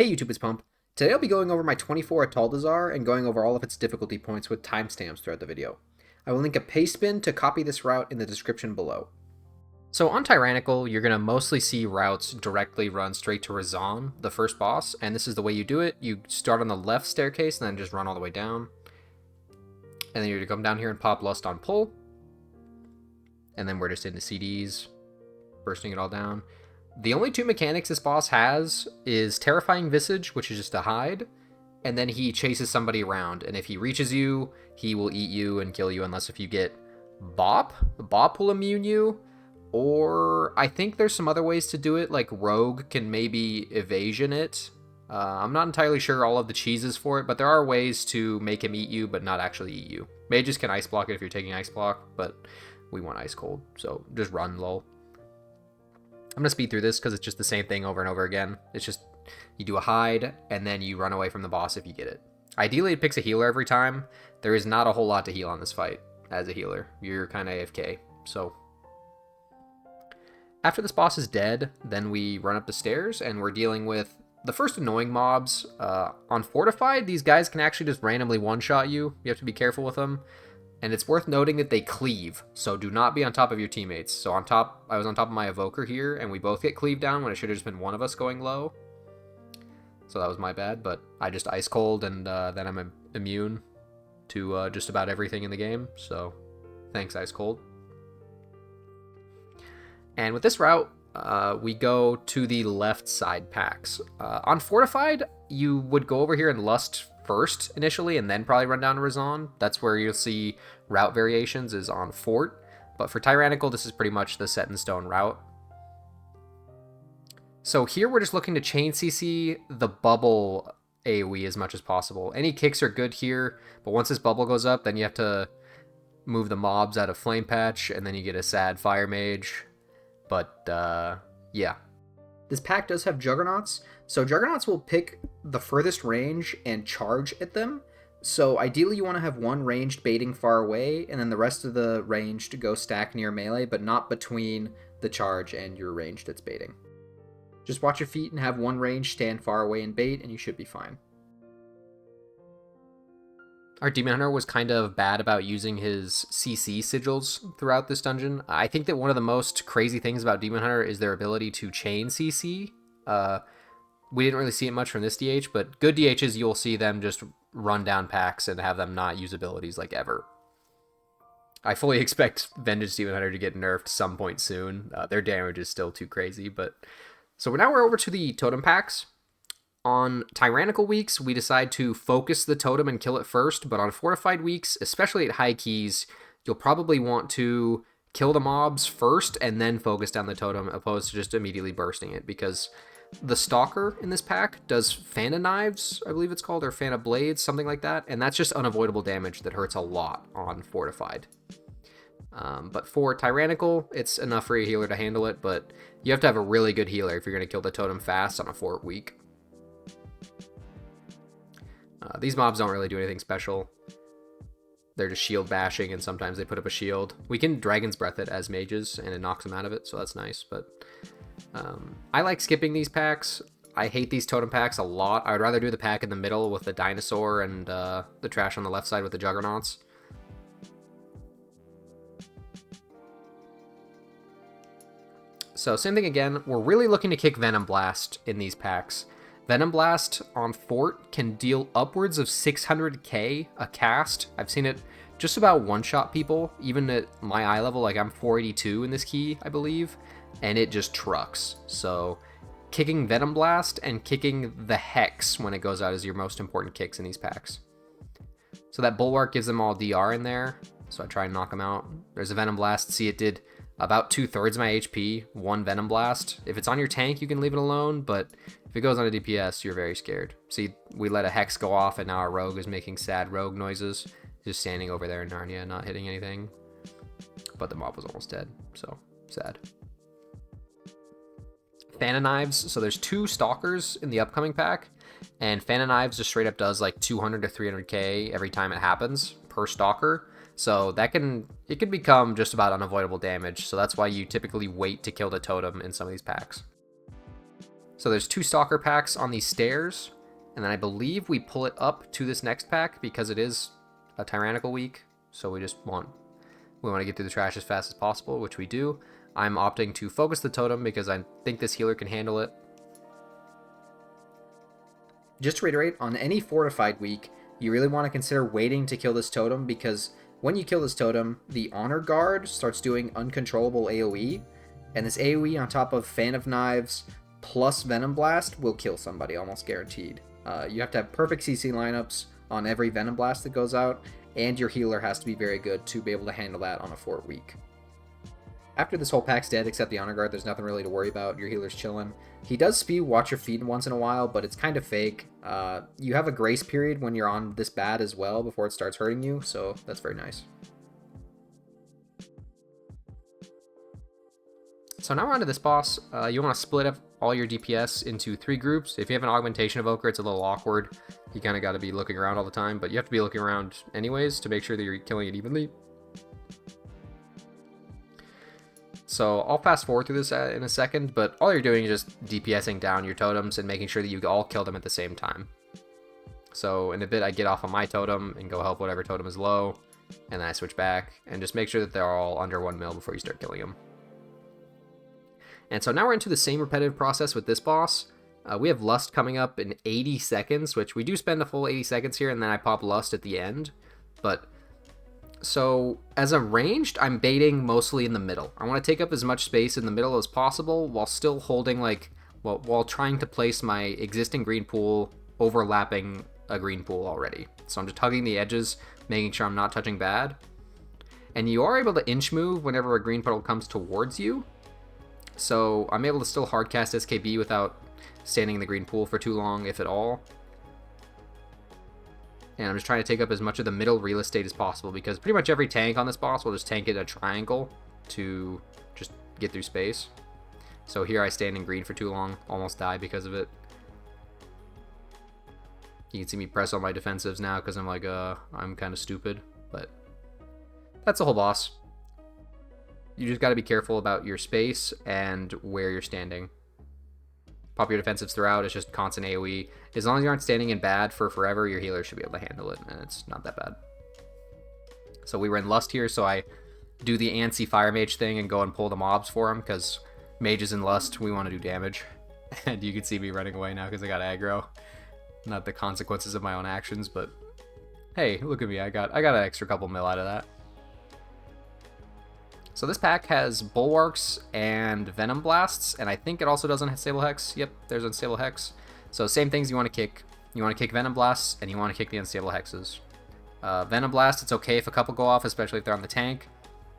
Hey YouTube, it's Pump. Today I'll be going over my 24 Atal'Dazar and going over all of its difficulty points with timestamps throughout the video. I will link a paste bin to copy this route in the description below. So on Tyrannical, you're going to mostly see routes directly run straight to Razan, the first boss, and this is the way you do it. You start on the left staircase and then just run all the way down. And then you're going to come down here and pop Lust on Pull. And then we're just into CDs, bursting it all down. The only two mechanics this boss has is Terrifying Visage, which is just a hide, and then he chases somebody around, and if he reaches you, he will eat you and kill you, unless if you get Bop. Bop will immune you, or I think there's some other ways to do it, like Rogue can maybe evasion it. I'm not entirely sure all of the cheeses for it, but there are ways to make him eat you, but not actually eat you. Mages can ice block it if you're taking ice block, but we want ice cold, so just run, lol. I'm going to speed through this because it's just the same thing over and over again. It's just, you do a hide, and then you run away from the boss if you get it. Ideally, it picks a healer every time. There is not a whole lot to heal on this fight as a healer. You're kind of AFK, so. After this boss is dead, then we run up the stairs, and we're dealing with the first annoying mobs. On Fortified, these guys can actually just randomly one-shot you. You have to be careful with them. And it's worth noting that they cleave, so do not be on top of your teammates. So on top, I was on top of my evoker here, and we both get cleaved down when it should have just been one of us going low. So that was my bad, but I just ice cold, and then I'm immune to just about everything in the game. So thanks, ice cold. And with this route, we go to the left side packs. On Fortified, you would go over here and Lust first initially, and then probably run down to Razan. That's where you'll see route variations is on Fort. But for Tyrannical, this is pretty much the set in stone route. So here we're just looking to chain CC the bubble AoE as much as possible. Any kicks are good here, but once this bubble goes up, then you have to move the mobs out of Flame Patch, and then you get a sad Fire Mage. But, yeah. This pack does have Juggernauts, so Juggernauts will pick the furthest range and charge at them. So ideally you want to have one ranged baiting far away, and then the rest of the range to go stack near melee, but not between the charge and your range that's baiting. Just watch your feet and have one range stand far away and bait, and you should be fine. Our Demon Hunter was kind of bad about using his CC sigils throughout this dungeon. I think that one of the most crazy things about Demon Hunter is their ability to chain CC. We didn't really see it much from this DH, but good DHs, you'll see them just run down packs and have them not use abilities like ever. I fully expect Vengeance Demon Hunter to get nerfed some point soon. Their damage is still too crazy, but... So now we're over to the Totem packs. On Tyrannical weeks, we decide to focus the Totem and kill it first, but on Fortified weeks, especially at high keys, you'll probably want to kill the mobs first and then focus down the Totem, opposed to just immediately bursting it, because the Stalker in this pack does Fan of Knives, I believe it's called, or Fan of Blades, something like that, and that's just unavoidable damage that hurts a lot on Fortified. But for Tyrannical, it's enough for a healer to handle it, but you have to have a really good healer if you're going to kill the Totem fast on a Fort week. These mobs don't really do anything special. They're just shield bashing, and sometimes they put up a shield. We can Dragon's Breath it as mages, and it knocks them out of it, so that's nice. But I like skipping these packs. I hate these Totem packs a lot. I would rather do the pack in the middle with the Dinosaur and the trash on the left side with the Juggernauts. So same thing again. We're really looking to kick Venom Blast in these packs. Venom Blast on Fort can deal upwards of 600k a cast. I've seen it just about one-shot people, even at my eye level. Like, I'm 482 in this key, I believe, and it just trucks. So kicking Venom Blast and kicking the Hex when it goes out is your most important kicks in these packs. So that Bulwark gives them all DR in there, so I try and knock them out. There's a Venom Blast. See, it did about 2/3 of my HP, one Venom Blast. If it's on your tank, you can leave it alone, but if it goes on a DPS, you're very scared. See, we let a Hex go off, and now our Rogue is making sad Rogue noises, just standing over there in Narnia, not hitting anything. But the mob was almost dead, so sad. Fan of Knives, so there's two Stalkers in the upcoming pack, and Fan of Knives just straight up does like 200 to 300k every time it happens per Stalker. So it can become just about unavoidable damage, so that's why you typically wait to kill the Totem in some of these packs. So there's 2 Stalker packs on these stairs, and then I believe we pull it up to this next pack because it is a Tyrannical week, so we want to get through the trash as fast as possible, which we do. I'm opting to focus the totem because I think this healer can handle it. Just to reiterate, on any fortified week, you really want to consider waiting to kill this totem because when you kill this totem, the Honor Guard starts doing uncontrollable AoE, and this AoE on top of Fan of Knives plus Venom Blast will kill somebody, almost guaranteed. You have to have perfect CC lineups on every Venom Blast that goes out, and your healer has to be very good to be able to handle that on a fort week. After this whole pack's dead, except the Honor Guard, there's nothing really to worry about. Your healer's chilling. He does spew Watch Your Feet once in a while, but it's kind of fake. You have a grace period when you're on this bad as well before it starts hurting you, so that's very nice. So now we're on to this boss. You want to split up all your DPS into 3 groups. If you have an Augmentation Evoker, it's a little awkward. You kind of got to be looking around all the time, but you have to be looking around anyways to make sure that you're killing it evenly. So I'll fast forward through this in a second, but all you're doing is just DPSing down your totems and making sure that you all kill them at the same time. So in a bit I get off on my totem and go help whatever totem is low, and then I switch back and just make sure that they're all under 1 mil before you start killing them. And so now we're into the same repetitive process with this boss. We have Lust coming up in 80 seconds, which we do spend a full 80 seconds here, and then I pop Lust at the end. But so as a ranged, I'm baiting mostly in the middle. I want to take up as much space in the middle as possible while still holding while trying to place my existing green pool overlapping a green pool already. So I'm just hugging the edges, making sure I'm not touching bad. And you are able to inch move whenever a green puddle comes towards you. So I'm able to still hardcast SKB without standing in the green pool for too long, if at all. And I'm just trying to take up as much of the middle real estate as possible because pretty much every tank on this boss will just tank it a triangle to just get through space. So here I stand in green for too long, almost die because of it. You can see me press on my defensives now because I'm like, I'm kind of stupid, but that's the whole boss. You just got to be careful about your space and where you're standing. Pop your defensives throughout, it's just constant AoE. As long as you aren't standing in bad for forever, your healer should be able to handle it, and it's not that bad. So we were in Lust here, so I do the antsy Fire Mage thing and go and pull the mobs for him, because Mages in Lust, we want to do damage. And you can see me running away now because I got aggro. Not the consequences of my own actions, but hey, look at me, I got an extra couple mil out of that. So this pack has Bulwarks and Venom Blasts, and I think it also does Unstable Hex. Yep, there's Unstable Hex. So same things you want to kick. You want to kick Venom Blasts, and you want to kick the Unstable Hexes. Venom Blast, it's okay if a couple go off, especially if they're on the tank,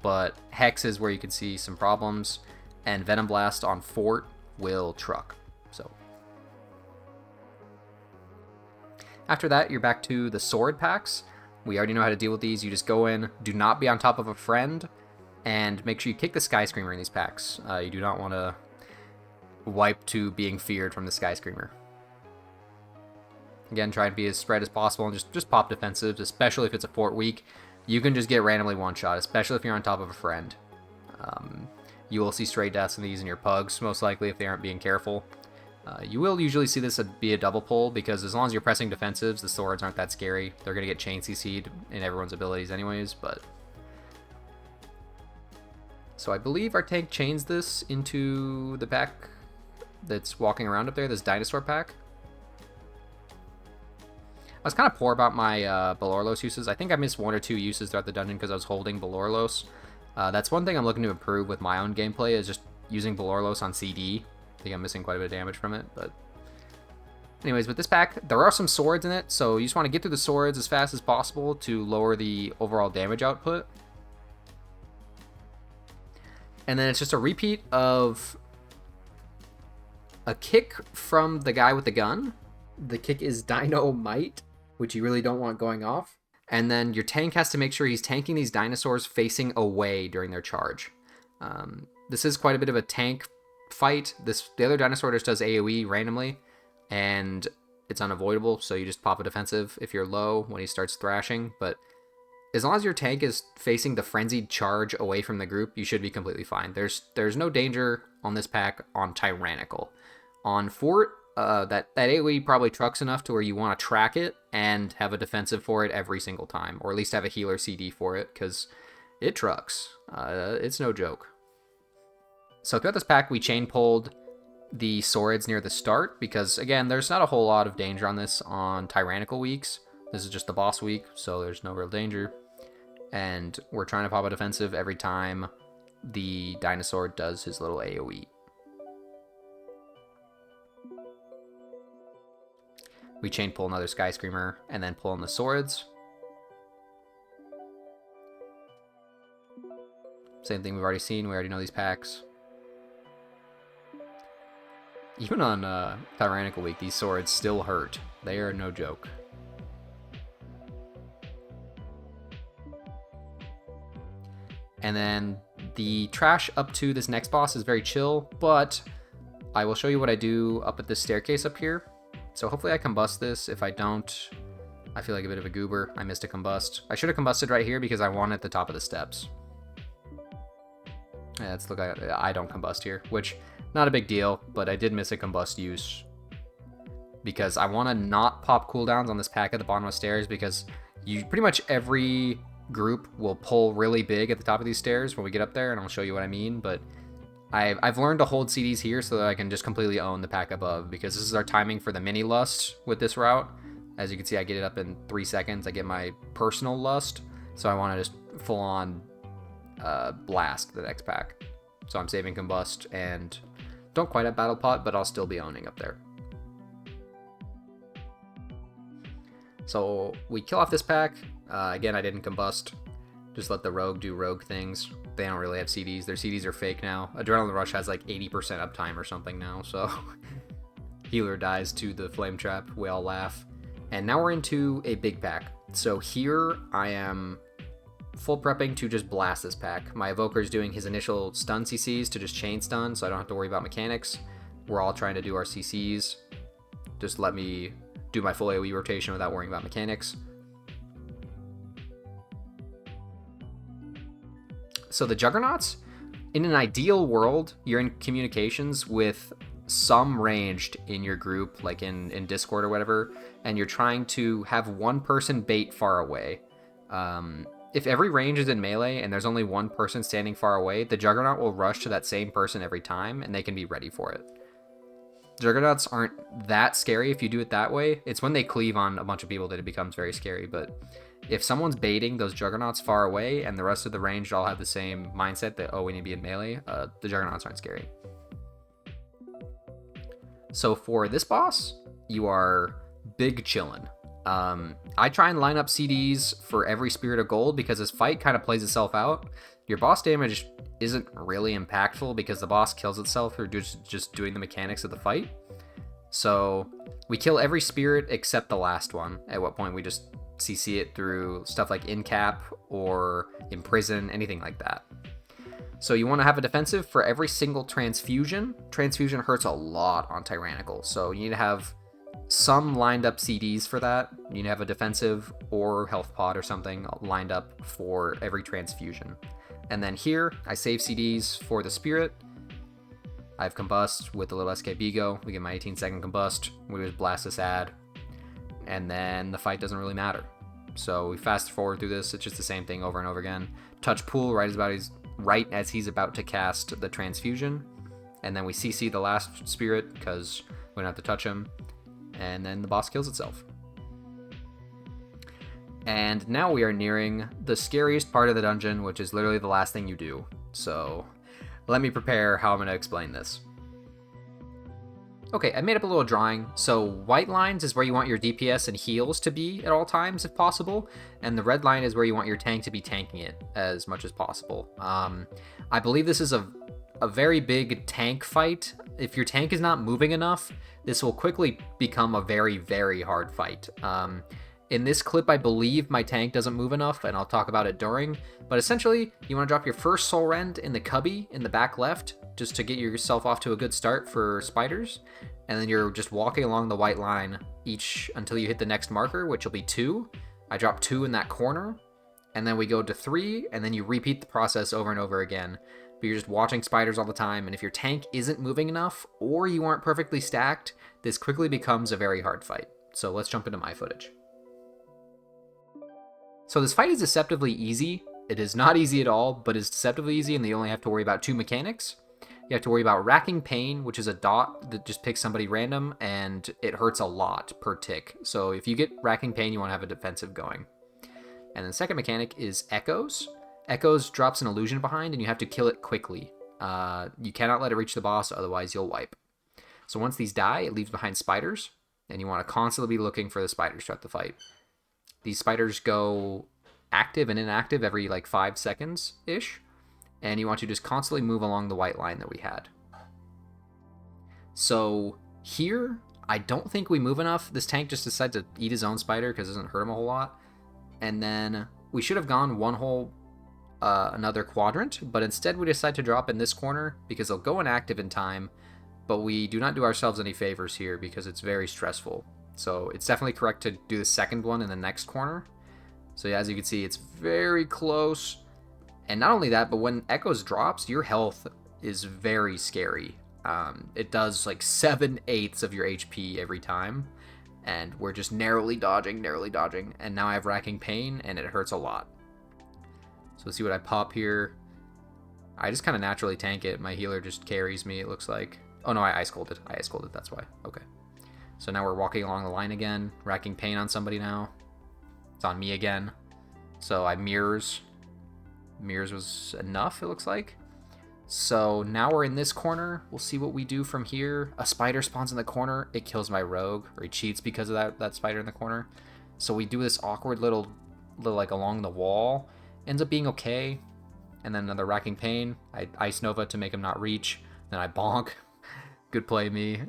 but Hex is where you can see some problems, and Venom Blast on Fort will truck. So after that, you're back to the Sword packs. We already know how to deal with these. You just go in, do not be on top of a friend, and make sure you kick the Sky Screamer in these packs. You do not want to wipe to being feared from the Sky Screamer. Again, try and be as spread as possible and just pop defensives, especially if it's a fort week. You can just get randomly one-shot, especially if you're on top of a friend. You will see stray deaths in these in your pugs, most likely, if they aren't being careful. You will usually see this be a double pull, because as long as you're pressing defensives, the swords aren't that scary. They're going to get chain CC'd in everyone's abilities anyways, but... So I believe our tank chains this into the pack that's walking around up there, this dinosaur pack. I was kind of poor about my Balorlos uses. I think I missed 1 or 2 uses throughout the dungeon because I was holding Balorlos. That's one thing I'm looking to improve with my own gameplay, is just using Balorlos on CD. I think I'm missing quite a bit of damage from it, but... Anyways, with this pack, there are some swords in it, so you just want to get through the swords as fast as possible to lower the overall damage output. And then it's just a repeat of a kick from the guy with the gun. The kick is Dynamite, which you really don't want going off. And then your tank has to make sure he's tanking these dinosaurs facing away during their charge. This is quite a bit of a tank fight. The other dinosaur just does AoE randomly, and it's unavoidable, so you just pop a defensive if you're low when he starts thrashing. But as long as your tank is facing the frenzied charge away from the group, you should be completely fine. There's no danger on this pack on Tyrannical. On fort, that AoE probably trucks enough to where you want to track it and have a defensive for it every single time, or at least have a healer CD for it, because it trucks. It's no joke. So throughout this pack, we chain pulled the swords near the start, because again, there's not a whole lot of danger on this on Tyrannical weeks. This is just the boss week, so there's no real danger. And we're trying to pop a defensive every time the dinosaur does his little AoE. We chain pull another Sky Screamer, and then pull in the swords. Same thing we've already seen, we already know these packs. Even on Tyrannical week, these swords still hurt. They are no joke. And then the trash up to this next boss is very chill, but I will show you what I do up at this staircase up here. So hopefully I combust this. If I don't, I feel like a bit of a goober. I missed a combust. I should have combusted right here because I wanted the top of the steps. Yeah, let's look at it. I don't combust here, which not a big deal, but I did miss a combust use because I want to not pop cooldowns on this pack at the bottom of the stairs, because you pretty much every group will pull really big at the top of these stairs when we get up there, and I'll show you what I mean. But I've learned to hold CDs here so that I can just completely own the pack above, because this is our timing for the mini lust with this route. As you can see, I get it up in 3 seconds. I get my personal lust, so I want to just full on blast the next pack. So I'm saving combust and don't quite have battle pot, but I'll still be owning up there. So we kill off this pack. Again, I didn't combust. Just let the rogue do rogue things. They don't really have CDs. Their CDs are fake now. Adrenaline Rush has like 80% uptime or something now, so healer dies to the flame trap. We all laugh. And now we're into a big pack. So here I am full prepping to just blast this pack. My Evoker is doing his initial stun CCs to just chain stun, so I don't have to worry about mechanics. We're all trying to do our CCs. Just let me do my full AoE rotation without worrying about mechanics. So the Juggernauts, in an ideal world, you're in communications with some ranged in your group, like in Discord or whatever, and you're trying to have one person bait far away. If every range is in melee and there's only one person standing far away, the Juggernaut will rush to that same person every time, and they can be ready for it. Juggernauts aren't that scary if you do it that way. It's when they cleave on a bunch of people that it becomes very scary, but if someone's baiting those Juggernauts far away and the rest of the range all have the same mindset that, oh, we need to be in melee, the Juggernauts aren't scary. So for this boss, you are big chillin'. I try and line up CDs for every Spirit of Gold because this fight kind of plays itself out. Your boss damage isn't really impactful because the boss kills itself through just doing the mechanics of the fight. So we kill every spirit except the last one, at what point we just CC it through stuff like Incap or Imprison, anything like that. So you want to have a defensive for every single transfusion. Transfusion hurts a lot on Tyrannical, so you need to have some lined up CDs for that. You need to have a defensive or health pod or something lined up for every transfusion. And then here, I save CDs for the Spirit. I have Combust with a little SKB go. We get my 18-second Combust. We just blast this ad. And then the fight doesn't really matter. So we fast forward through this. It's just the same thing over and over again. Touch Pool right as he's about to cast the Transfusion. And then we CC the last Spirit because we don't have to touch him. And then the boss kills itself. And now we are nearing the scariest part of the dungeon, which is literally the last thing you do. So let me prepare how I'm going to explain this. Okay, I made up a little drawing. So white lines is where you want your DPS and heals to be at all times if possible. And the red line is where you want your tank to be tanking it as much as possible. I believe this is a very big tank fight. If your tank is not moving enough, this will quickly become a very, very hard fight. In this clip, I believe my tank doesn't move enough, and I'll talk about it during. But essentially, you want to drop your first Soul Rend in the cubby in the back left, just to get yourself off to a good start for spiders. And then you're just walking along the white line each until you hit the next marker, which will be 2. I drop 2 in that corner, and then we go to 3, and then you repeat the process over and over again. but you're just watching spiders all the time, and if your tank isn't moving enough, or you aren't perfectly stacked, this quickly becomes a very hard fight. So let's jump into my footage. So this fight is deceptively easy. It is not easy at all, but it's deceptively easy, and they only have to worry about 2 mechanics. You have to worry about Racking Pain, which is a dot that just picks somebody random, and it hurts a lot per tick. So if you get Racking Pain, you want to have a defensive going. And then the second mechanic is Echoes. Echoes drops an illusion behind, and you have to kill it quickly. You cannot let it reach the boss, otherwise you'll wipe. So once these die, it leaves behind spiders, and you want to constantly be looking for the spiders throughout the fight. These spiders go active and inactive every like 5 seconds-ish, and you want to just constantly move along the white line that we had. So here, I don't think we move enough. This tank just decided to eat his own spider because it doesn't hurt him a whole lot. And then we should have gone one whole another quadrant, but instead we decide to drop in this corner because they'll go inactive in time, but we do not do ourselves any favors here because it's very stressful. So it's definitely correct to do the second one in the next corner. So yeah, as you can see, it's very close. And not only that, but when Echoes drops, your health is very scary. It does like 7/8 of your HP every time. And we're just narrowly dodging. And now I have Racking Pain, and it hurts a lot. So let's see what I pop here. I just kind of naturally tank it. My healer just carries me, it looks like. Oh no, I Ice Colded. That's why. Okay. So now we're walking along the line again. Racking Pain on somebody now. It's on me again. So I Mirrors. Mirrors was enough, it looks like. So now we're in this corner. We'll see what we do from here. A spider spawns in the corner. It kills my rogue, or he cheats because of that spider in the corner. So we do this awkward little like along the wall. Ends up being okay. And then another Racking Pain. I Ice Nova to make him not reach. Then I bonk. Good play, me.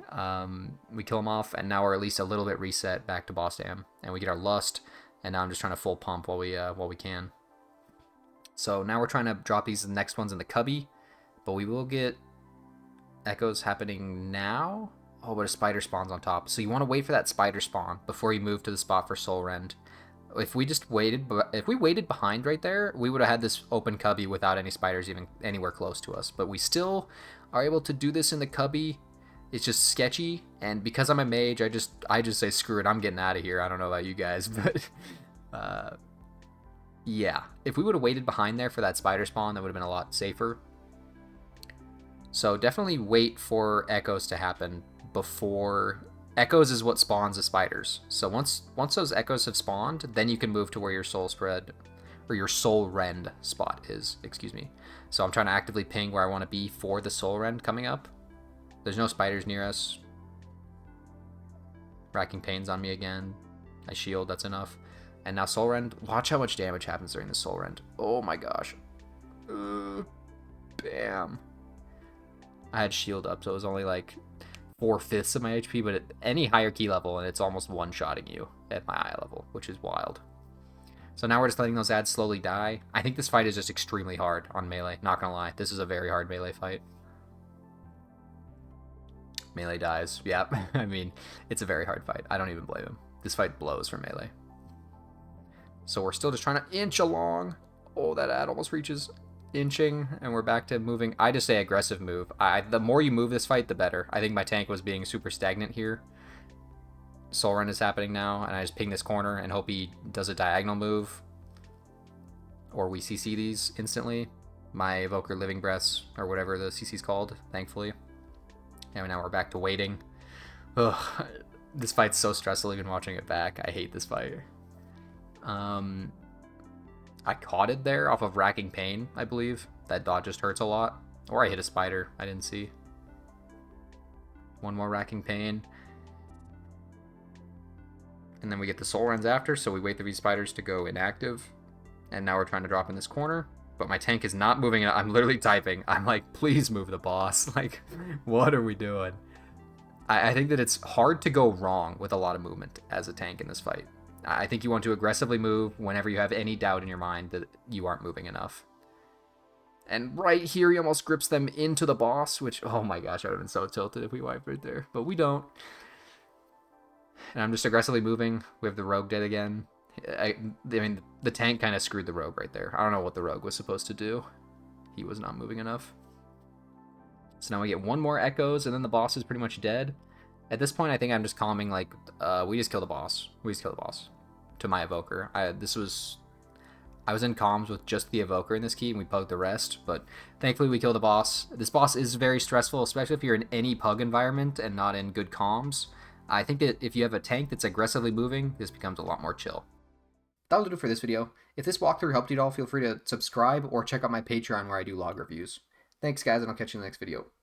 We kill him off, and now we're at least a little bit reset back to boss dam. And we get our Lust, and now I'm just trying to full pump while we can. So now we're trying to drop these next ones in the cubby, but we will get Echoes happening now. Oh, but a spider spawns on top. So you want to wait for that spider spawn before you move to the spot for Soul Rend. If we waited behind right there, we would have had this open cubby without any spiders even anywhere close to us. But we still are able to do this in the cubby. It's just sketchy, and because I'm a mage, I just say screw it, I'm getting out of here. I don't know about you guys, but yeah, if we would have waited behind there for that spider spawn, that would have been a lot safer. So definitely wait for Echoes to happen before. Echoes is what spawns the spiders. So once those Echoes have spawned, then you can move to where your soul spread or your Soul Rend spot is. Excuse me. So I'm trying to actively ping where I want to be for the Soul Rend coming up. There's no spiders near us. Racking Pain's on me again. I shield, that's enough. And now Soul Rend. Watch how much damage happens during the Soul Rend. Oh my gosh. Bam. I had shield up, so it was only like 4/5 of my HP, but at any higher key level, and it's almost one-shotting you at my eye level, which is wild. So now we're just letting those ads slowly die. I think this fight is just extremely hard on melee. Not gonna lie, this is a very hard melee fight. Melee dies. Yeah, I mean, it's a very hard fight. I don't even blame him. This fight blows for melee. So we're still just trying to inch along. Oh, that ad almost reaches inching, and we're back to moving. I just say aggressive move. The more you move this fight, the better. I think my tank was being super stagnant here. Soul Run is happening now, and I just ping this corner and hope he does a diagonal move. Or we CC these instantly. My Evoker Living Breaths, or whatever the CC's called, thankfully. And now we're back to waiting. Ugh, this fight's so stressful even watching it back. I hate this fight. I caught it there off of Racking Pain, I believe. That dodge just hurts a lot. Or I hit a spider. I didn't see. One more Racking Pain. And then we get the Soul Rends after, so we wait for these spiders to go inactive. And now we're trying to drop in this corner. But my tank is not moving. I'm literally typing. I'm like, please move the boss. Like, what are we doing? I think that it's hard to go wrong with a lot of movement as a tank in this fight. I think you want to aggressively move whenever you have any doubt in your mind that you aren't moving enough. And right here, he almost grips them into the boss, which, oh my gosh, I would have been so tilted if we wiped right there. But we don't. And I'm just aggressively moving. We have the rogue dead again. I mean, the tank kind of screwed the rogue right there. I don't know what the rogue was supposed to do. He was not moving enough. So now we get one more echoes, and then the boss is pretty much dead. At this point, I think I'm just calming, like, we just kill the boss. We just kill the boss. To my evoker. I was in comms with just the evoker in this key, and we pugged the rest, but thankfully we killed the boss. This boss is very stressful, especially if you're in any pug environment and not in good comms. I think that if you have a tank that's aggressively moving, this becomes a lot more chill. That'll do it for this video. If this walkthrough helped you at all, feel free to subscribe or check out my Patreon where I do log reviews. Thanks guys, and I'll catch you in the next video.